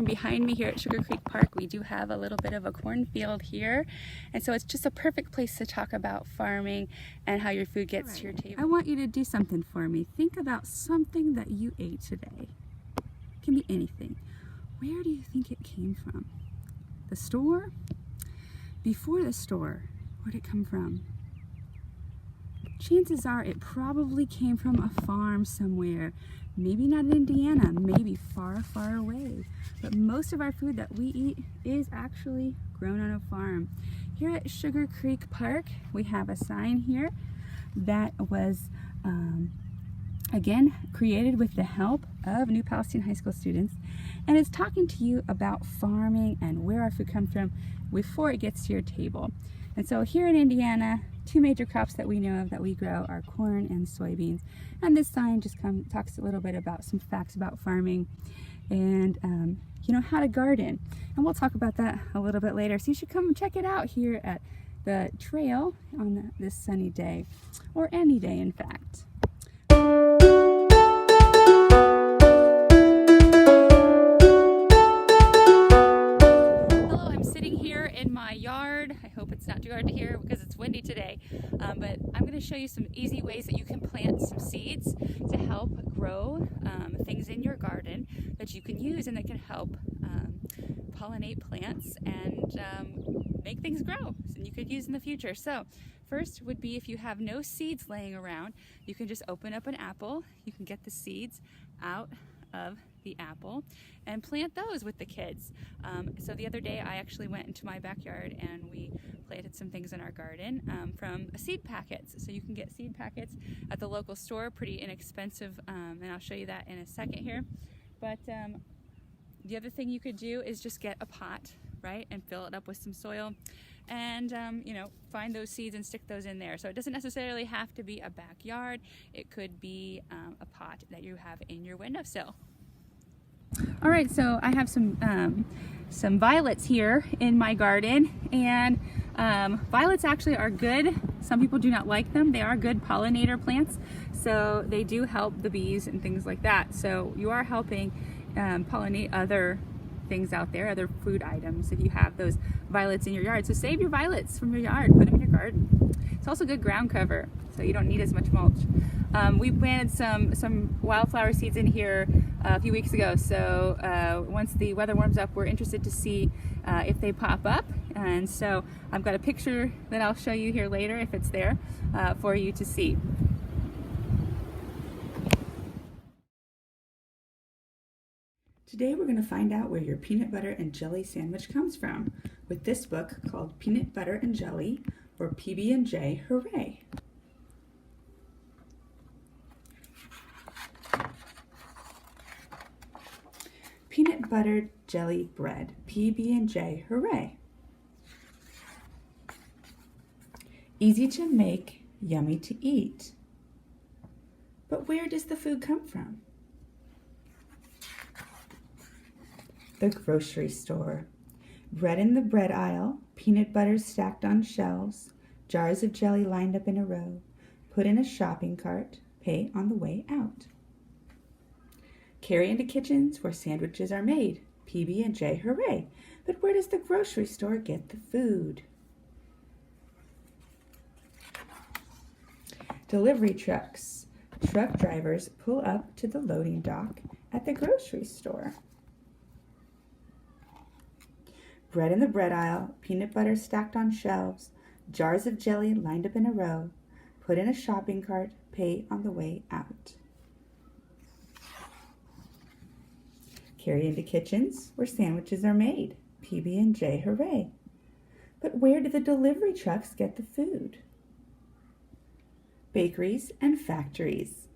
behind me here at Sugar Creek Park, we do have a little bit of a cornfield here. And so it's just a perfect place to talk about farming and how your food gets to your table. I want you to do something for me. Think about something that you ate today. It can be anything. Where do you think it came from? The store? Before the store, where'd it come from? Chances are it probably came from a farm somewhere. Maybe not in Indiana, maybe far, far away. But most of our food that we eat is actually grown on a farm. Here at Sugar Creek Park, we have a sign here that was, again, created with the help of New Palestine High School students. And it's talking to you about farming and where our food comes from before it gets to your table. And so here in Indiana, two major crops that we know of that we grow are corn and soybeans. And this sign just talks a little bit about some facts about farming and you know, how to garden. And we'll talk about that a little bit later. So you should come and check it out here at the trail on this sunny day, or any day in fact. In my yard. I hope it's not too hard to hear because it's windy today, but I'm going to show you some easy ways that you can plant some seeds to help grow things in your garden that you can use and that can help pollinate plants and make things grow and you could use in the future. So first would be, if you have no seeds laying around, you can just open up an apple. You can get the seeds out of the apple and plant those with the kids. So the other day I actually went into my backyard and we planted some things in our garden from seed packets. So you can get seed packets at the local store, pretty inexpensive, and I'll show you that in a second here. But the other thing you could do is just get a pot, right, and fill it up with some soil and you know, find those seeds and stick those in there. So it doesn't necessarily have to be a backyard. It could be a pot that you have in your windowsill. All right, so I have some violets here in my garden, and violets actually are good. Some people do not like them. They are good pollinator plants, so they do help the bees and things like that. So you are helping pollinate other things out there, other food items, if you have those violets in your yard. So save your violets from your yard, put them in your garden. It's also good ground cover, so you don't need as much mulch. We planted some wildflower seeds in here a few weeks ago, so once the weather warms up, we're interested to see if they pop up. And so I've got a picture that I'll show you here later, if it's there, for you to see. Today we're going to find out where your peanut butter and jelly sandwich comes from with this book called Peanut Butter and Jelly, or PB&J Hooray! Peanut butter jelly bread, PB&J Hooray! Easy to make, yummy to eat. But where does the food come from? The grocery store. Bread in the bread aisle, peanut butter stacked on shelves, jars of jelly lined up in a row. Put in a shopping cart, pay on the way out. Carry into kitchens where sandwiches are made, PB&J Hooray! But where does the grocery store get the food? Delivery trucks. Truck drivers pull up to the loading dock at the grocery store. Bread in the bread aisle, peanut butter stacked on shelves, jars of jelly lined up in a row. Put in a shopping cart, pay on the way out. Carry into kitchens where sandwiches are made, PB&J Hooray! But where do the delivery trucks get the food? Bakeries and factories.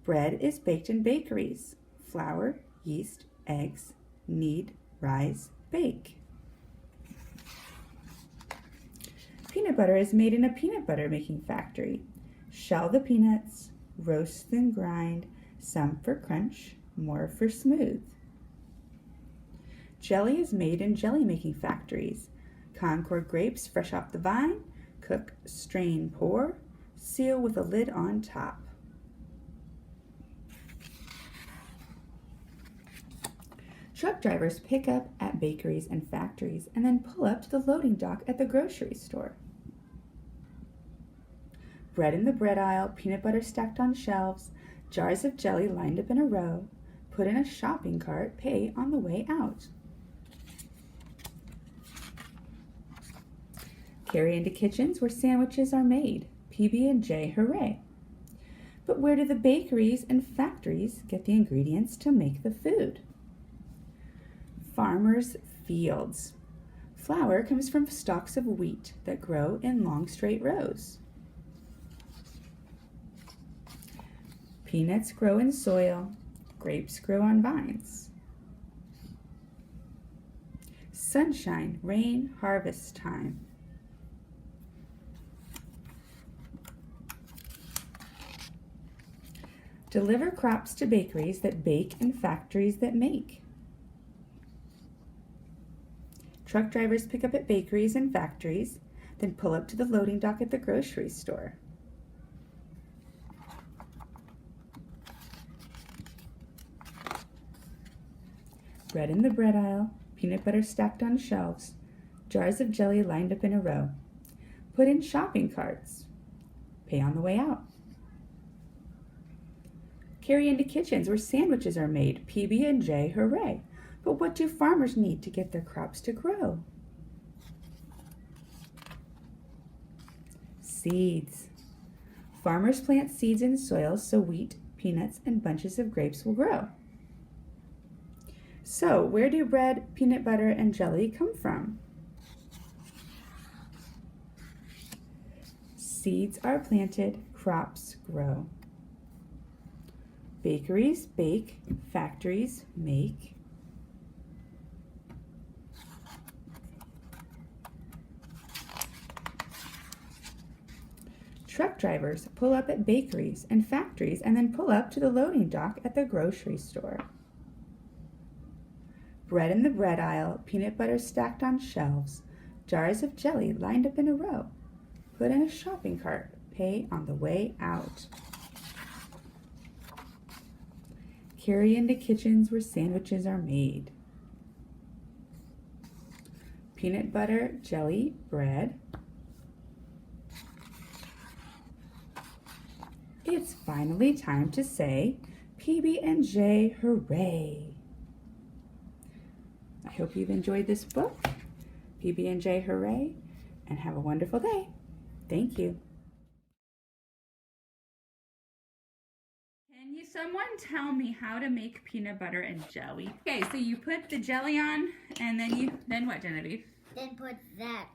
Bread is baked in bakeries. Flour, yeast, eggs, knead, rise, bake. Peanut butter is made in a peanut butter making factory. Shell the peanuts, roast and grind, some for crunch, more for smooth. Jelly is made in jelly making factories. Concord grapes fresh off the vine, cook, strain, pour, seal with a lid on top. Truck drivers pick up at bakeries and factories and then pull up to the loading dock at the grocery store. Bread in the bread aisle, peanut butter stacked on shelves, jars of jelly lined up in a row, put in a shopping cart, pay on the way out. Carry into kitchens where sandwiches are made. PB&J, hooray! But where do the bakeries and factories get the ingredients to make the food? Farmers' fields. Flour comes from stalks of wheat that grow in long straight rows. Peanuts grow in soil. Grapes grow on vines. Sunshine, rain, harvest time. Deliver crops to bakeries that bake and factories that make. Truck drivers pick up at bakeries and factories, then pull up to the loading dock at the grocery store. Bread in the bread aisle, peanut butter stacked on shelves, jars of jelly lined up in a row. Put in shopping carts. Pay on the way out. Carry into kitchens where sandwiches are made. PB&J, hooray! But what do farmers need to get their crops to grow? Seeds. Farmers plant seeds in soil so wheat, peanuts, and bunches of grapes will grow. So, where do bread, peanut butter, and jelly come from? Seeds are planted, crops grow. Bakeries bake, factories make. Truck drivers pull up at bakeries and factories and then pull up to the loading dock at the grocery store. Bread in the bread aisle, peanut butter stacked on shelves, jars of jelly lined up in a row. Put in a shopping cart, pay on the way out. Carry into kitchens where sandwiches are made. Peanut butter, jelly, bread. It's finally time to say PB&J, hooray! I hope you've enjoyed this book, PB&J, hooray, and have a wonderful day. Thank you. Can someone tell me how to make peanut butter and jelly? Okay, so you put the jelly on, and then what, Genevieve? Then put that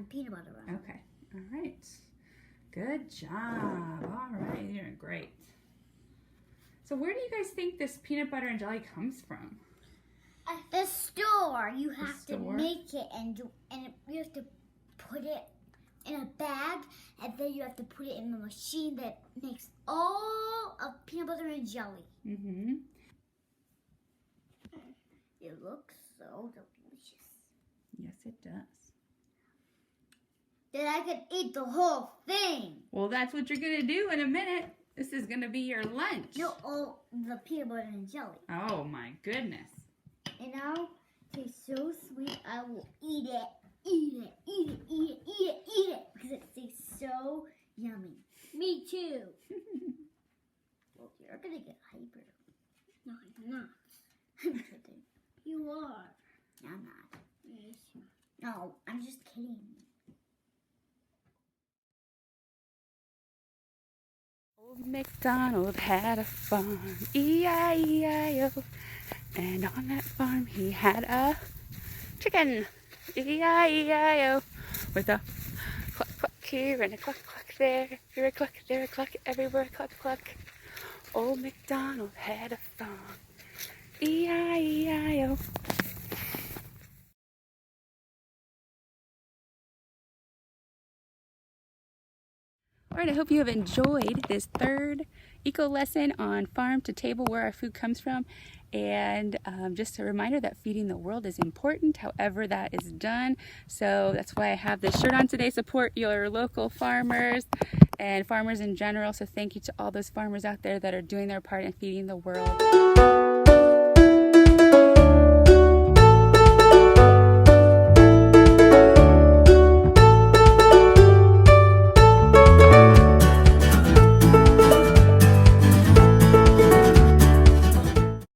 peanut butter on. Okay, all right. Good job. All right, you're doing great. So where do you guys think this peanut butter and jelly comes from? At the store. You have to make it and you have to put it in a bag, and then you have to put it in the machine that makes all of peanut butter and jelly. Mm-hmm. It looks so delicious. Yes, it does. Then I could eat the whole thing. Well, that's what you're going to do in a minute. This is going to be your lunch. No, all the peanut butter and jelly. Oh, my goodness. And now, it tastes so sweet, I will eat it. Eat it, eat it, eat it, eat it, eat it. Because it tastes so yummy. Me too. Well, you're going to get hyper. No, I'm not. I'm kidding. You are. No, I'm not. Yes, you are. No, I'm just kidding. Old MacDonald had a farm, E-I-E-I-O, and on that farm he had a chicken, E-I-E-I-O, with a cluck cluck here and a cluck cluck there, here a cluck, there a cluck, everywhere a cluck cluck. Old MacDonald had a farm, E-I-E-I-O. All right, I hope you have enjoyed this third eco lesson on farm to table, where our food comes from. And just a reminder that feeding the world is important, however that is done. So that's why I have this shirt on today. Support your local farmers and farmers in general. So thank you to all those farmers out there that are doing their part in feeding the world.